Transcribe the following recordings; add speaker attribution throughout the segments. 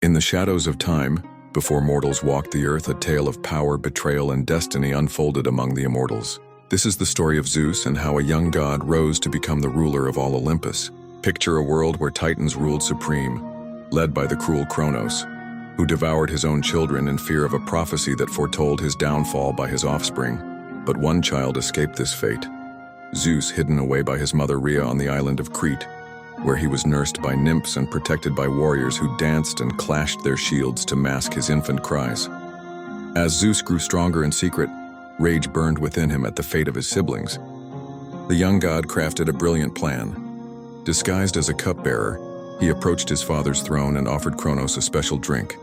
Speaker 1: In the shadows of time, before mortals walked the earth, a tale of power, betrayal, and destiny unfolded among the immortals. This is the story of Zeus and how a young god rose to become the ruler of all Olympus. Picture a world where Titans ruled supreme, led by the cruel Kronos, who devoured his own children in fear of a prophecy that foretold his downfall by his offspring. But one child escaped this fate. Zeus, hidden away by his mother Rhea on the island of Crete, where he was nursed by nymphs and protected by warriors who danced and clashed their shields to mask his infant cries. As Zeus grew stronger in secret, rage burned within him at the fate of his siblings. The young god crafted a brilliant plan. Disguised as a cupbearer, he approached his father's throne and offered Kronos a special drink,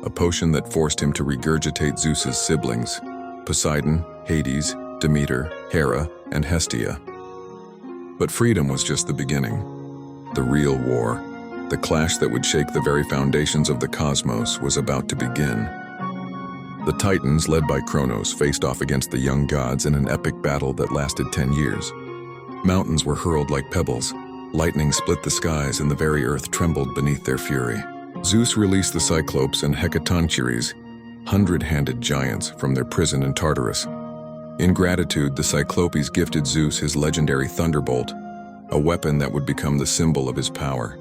Speaker 1: a potion that forced him to regurgitate Zeus's siblings, Poseidon, Hades, Demeter, Hera, and Hestia. But freedom was just the beginning. The real war, the clash that would shake the very foundations of the cosmos, was about to begin. The Titans, led by Kronos, faced off against the young gods in an epic battle that lasted 10 years. Mountains were hurled like pebbles, lightning split the skies, and the very earth trembled beneath their fury. Zeus released the Cyclopes and Hecatoncheires, hundred-handed giants, from their prison in Tartarus. In gratitude, the Cyclopes gifted Zeus his legendary thunderbolt, a weapon that would become the symbol of his power.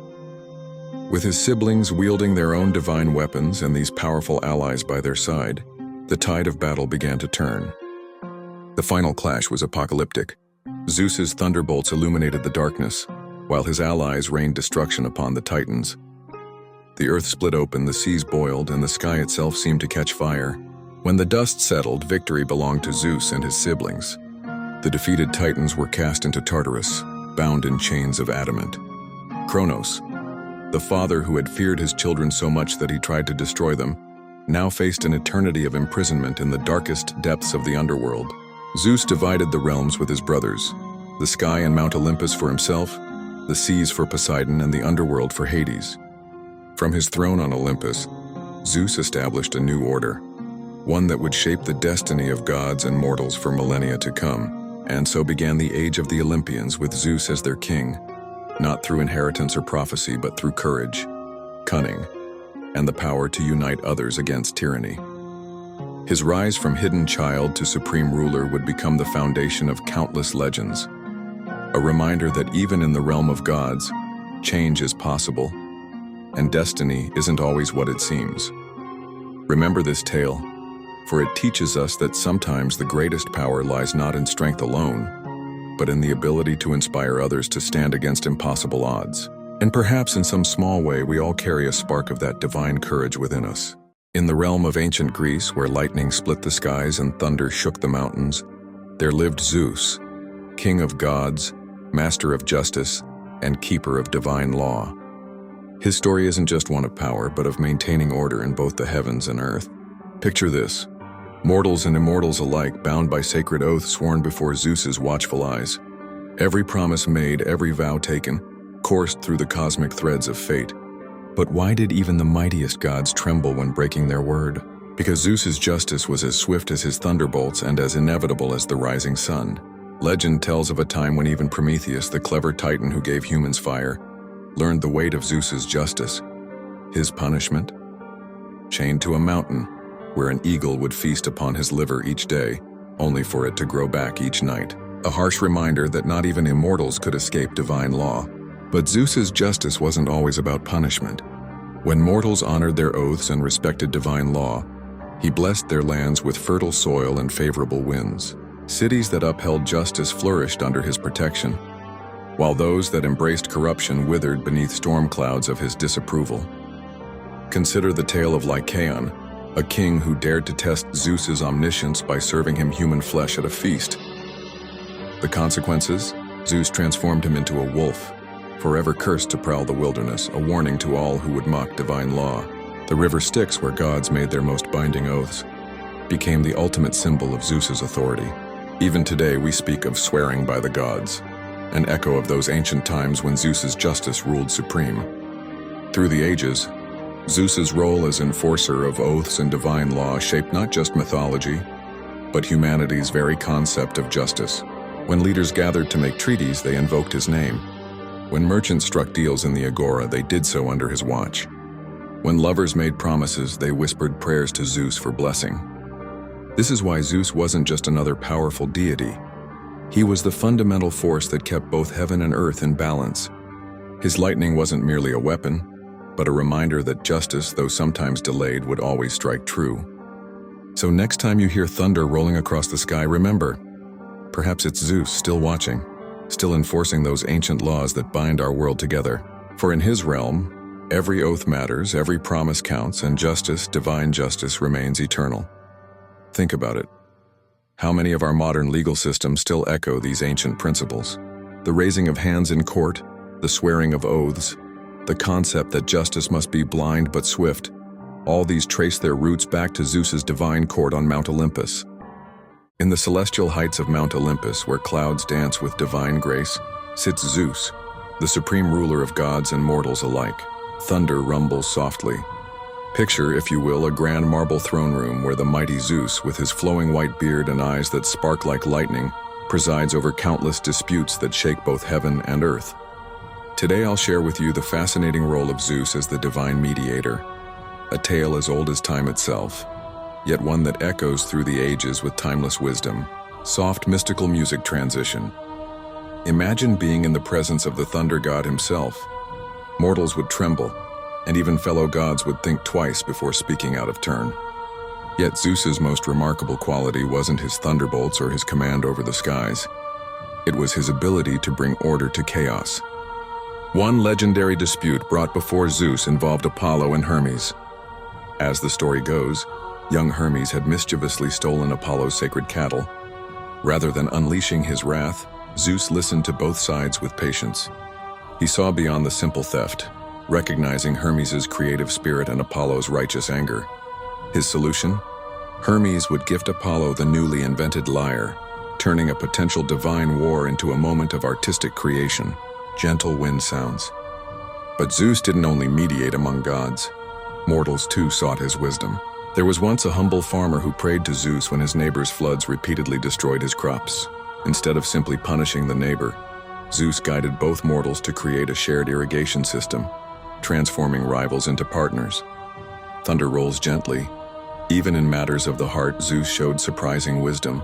Speaker 1: With his siblings wielding their own divine weapons and these powerful allies by their side, the tide of battle began to turn. The final clash was apocalyptic. Zeus's thunderbolts illuminated the darkness, while his allies rained destruction upon the Titans. The earth split open, the seas boiled, and the sky itself seemed to catch fire. When the dust settled, victory belonged to Zeus and his siblings. The defeated Titans were cast into Tartarus, bound in chains of adamant. Kronos, the father who had feared his children so much that he tried to destroy them, now faced an eternity of imprisonment in the darkest depths of the underworld. Zeus divided the realms with his brothers, the sky and Mount Olympus for himself, the seas for Poseidon, and the underworld for Hades. From his throne on Olympus, Zeus established a new order, one that would shape the destiny of gods and mortals for millennia to come. And so began the age of the Olympians, with Zeus as their king, not through inheritance or prophecy, but through courage, cunning, and the power to unite others against tyranny. His rise from hidden child to supreme ruler would become the foundation of countless legends, a reminder that even in the realm of gods, change is possible, and destiny isn't always what it seems. Remember this tale, for it teaches us that sometimes the greatest power lies not in strength alone, but in the ability to inspire others to stand against impossible odds. And perhaps in some small way, we all carry a spark of that divine courage within us. In the realm of ancient Greece, where lightning split the skies and thunder shook the mountains, there lived Zeus, king of gods, master of justice, and keeper of divine law. His story isn't just one of power, but of maintaining order in both the heavens and earth. Picture this: mortals and immortals alike, bound by sacred oaths sworn before Zeus's watchful eyes. Every promise made, every vow taken, coursed through the cosmic threads of fate. But why did even the mightiest gods tremble when breaking their word? Because Zeus's justice was as swift as his thunderbolts and as inevitable as the rising sun. Legend tells of a time when even Prometheus, the clever titan who gave humans fire, learned the weight of Zeus's justice. His punishment? Chained to a mountain, where an eagle would feast upon his liver each day, only for it to grow back each night. A harsh reminder that not even immortals could escape divine law. But Zeus's justice wasn't always about punishment. When mortals honored their oaths and respected divine law, he blessed their lands with fertile soil and favorable winds. Cities that upheld justice flourished under his protection, while those that embraced corruption withered beneath storm clouds of his disapproval. Consider the tale of Lycaon, a king who dared to test Zeus's omniscience by serving him human flesh at a feast. The consequences? Zeus transformed him into a wolf, forever cursed to prowl the wilderness, a warning to all who would mock divine law. The river Styx, where gods made their most binding oaths, became the ultimate symbol of Zeus's authority. Even today we speak of swearing by the gods, an echo of those ancient times when Zeus's justice ruled supreme. Through the ages, Zeus's role as enforcer of oaths and divine law shaped not just mythology, but humanity's very concept of justice. When leaders gathered to make treaties, they invoked his name. When merchants struck deals in the agora, they did so under his watch. When lovers made promises, they whispered prayers to Zeus for blessing. This is why Zeus wasn't just another powerful deity. He was the fundamental force that kept both heaven and earth in balance. His lightning wasn't merely a weapon, but a reminder that justice, though sometimes delayed, would always strike true. So next time you hear thunder rolling across the sky, remember, perhaps it's Zeus still watching, still enforcing those ancient laws that bind our world together. For in his realm, every oath matters, every promise counts, and justice, divine justice, remains eternal. Think about it. How many of our modern legal systems still echo these ancient principles? The raising of hands in court, the swearing of oaths, the concept that justice must be blind but swift, all these trace their roots back to Zeus's divine court on Mount Olympus. In the celestial heights of Mount Olympus, where clouds dance with divine grace, sits Zeus, the supreme ruler of gods and mortals alike. Thunder rumbles softly. Picture, if you will, a grand marble throne room where the mighty Zeus, with his flowing white beard and eyes that spark like lightning, presides over countless disputes that shake both heaven and earth. Today I'll share with you the fascinating role of Zeus as the divine mediator, a tale as old as time itself, yet one that echoes through the ages with timeless wisdom. Soft mystical music transition. Imagine being in the presence of the thunder god himself. Mortals would tremble, and even fellow gods would think twice before speaking out of turn. Yet Zeus's most remarkable quality wasn't his thunderbolts or his command over the skies. It was his ability to bring order to chaos. One legendary dispute brought before Zeus involved Apollo and Hermes. As the story goes, young Hermes had mischievously stolen Apollo's sacred cattle. Rather than unleashing his wrath, Zeus listened to both sides with patience. He saw beyond the simple theft, recognizing Hermes' creative spirit and Apollo's righteous anger. His solution? Hermes would gift Apollo the newly invented lyre, turning a potential divine war into a moment of artistic creation, gentle wind sounds. But Zeus didn't only mediate among gods. Mortals too sought his wisdom. There was once a humble farmer who prayed to Zeus when his neighbor's floods repeatedly destroyed his crops. Instead of simply punishing the neighbor, Zeus guided both mortals to create a shared irrigation system, transforming rivals into partners. Thunder rolls gently. Even in matters of the heart, Zeus showed surprising wisdom.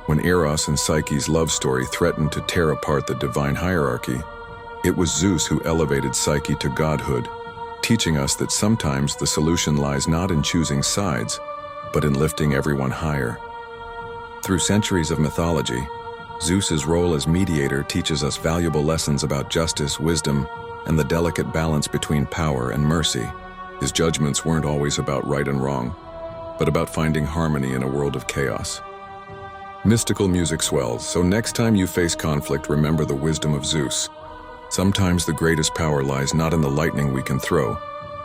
Speaker 1: When Eros and Psyche's love story threatened to tear apart the divine hierarchy, it was Zeus who elevated Psyche to godhood, teaching us that sometimes the solution lies not in choosing sides, but in lifting everyone higher. Through centuries of mythology, Zeus's role as mediator teaches us valuable lessons about justice, wisdom, and the delicate balance between power and mercy. His judgments weren't always about right and wrong, but about finding harmony in a world of chaos. Mystical music swells, so next time you face conflict, remember the wisdom of Zeus. Sometimes the greatest power lies not in the lightning we can throw,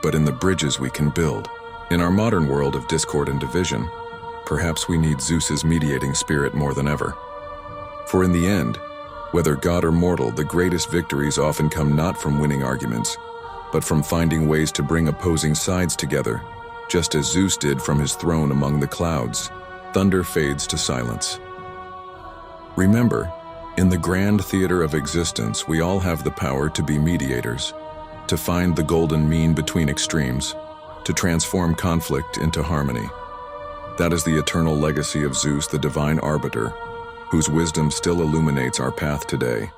Speaker 1: but in the bridges we can build. In our modern world of discord and division, perhaps we need Zeus's mediating spirit more than ever. For in the end, whether god or mortal, the greatest victories often come not from winning arguments, but from finding ways to bring opposing sides together, just as Zeus did from his throne among the clouds. Thunder fades to silence. Remember, in the grand theater of existence, we all have the power to be mediators, to find the golden mean between extremes, to transform conflict into harmony. That is the eternal legacy of Zeus, the divine arbiter, whose wisdom still illuminates our path today.